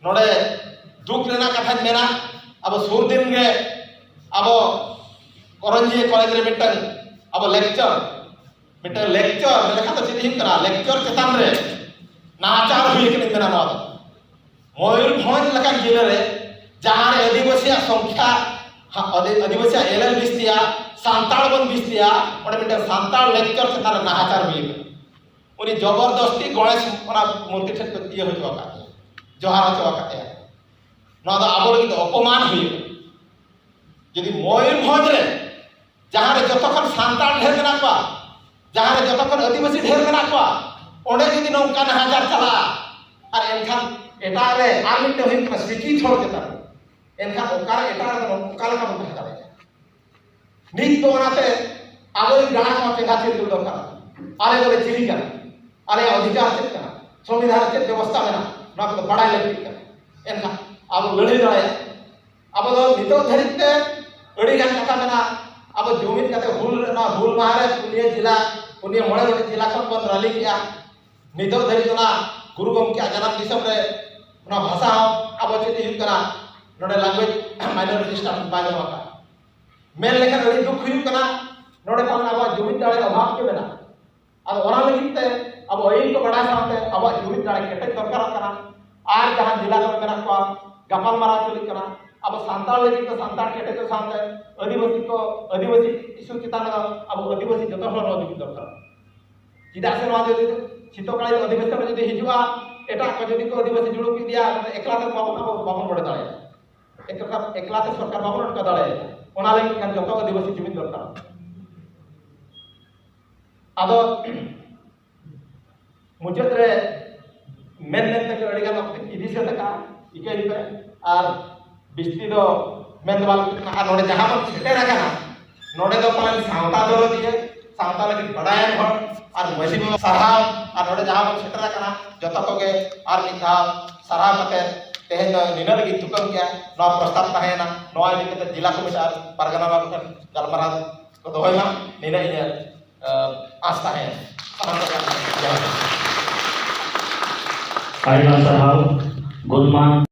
नोड़े दुख लेना कथा मेना अब सुर दिन गे अब करंजी कॉलेज रे अब लेक्चर मेले खातो चिदी करा लेक्चर चेतान रे नाचार हुई के मेना नोद मयूरभंज लकान जिले रे जहां रे आदिवासी संख्या आदिवासी एलएल बिस्तिया सांताल बन बिस्तिया ओडे मिटे सांताल लेक्चर चेतान नाचार हुई उनी जबरदस्ती गणेश ओना मूर्ति ठेक ये होतो का जोहार होतो का नोद आबो लगी अपमान हुई यदि मयूरभंज रे जहां रे जतखन सांताल ढेर मेना को जहां रे जतखन आदिवासी ढेर मेना को ओडे यदि नौका नहाजार चला और एनखान एटा रे आर मिटे हुई का सिटी छोड़ देता एनखान ओकार एटा रे ओकार का बन करे नित तो ओनाते आबो गाना को चेंगा चेंग दो का आले बोले चिली का आले अधिकार चेक का संविधान चेक व्यवस्था में ना को बड़ा लेके का एनखान आबो लड़ी दाए आबो दो नितो धरिते अड़ी गान कथा मेना अब जुमिन कते हुल मारे पुनिया जिला पुनिया मोड़े गोटे जिला खन बन रैली किया नितो धरि ना गुरु गमके जन्म दिसम रे ना भाषा अब चेती हुई कना नोडे लैंग्वेज माइनॉरिटी स्टाफ बाय का मेन लेखन अड़ी दुख हुई कना नोडे पालन अब जुमिन दाड़े अभाव के मेना अब ओना लगिते अब ओइन को बड़ा साथे अब जुमिन दाड़े केटे दरकार कना आर जहां जिला को मेना को गपाल मारा चली कना अब सांताल लगी तो सांताल केटे तो सामने आदिवासी इशू चितान अब आदिवासी जतो हल नदी दरकार चिदा से नवा दे चितकाली आदिवासी में जदी हिजुआ एटा को जदी को आदिवासी जुड़ो की दिया एकला तो बाबन बड़े दाड़े एकला तो सरकार बाबन का दाड़े ओना लगी kan जतो आदिवासी जुमिन दरकार आदो मुजत रे मेन तक अड़ीगान इदी से तक इके पे और बिस्ती दो मेन वाल ना नोडे जहां मन सेटेर आkana नोडे दो पालन सावता दरो दिए सावता लगी बड़ायन हर और मसीब सरहाव और नोडे जहां मन सेटेर आkana जतो तोगे और मिथा सरहाव कते तेहन निनल की तुकम क्या नवा प्रस्ताव तहेना नवा इदि जिला कमिटी परगना बाबू गलमरा को दोहमा निना इन आस्था है सरहाव गुलमान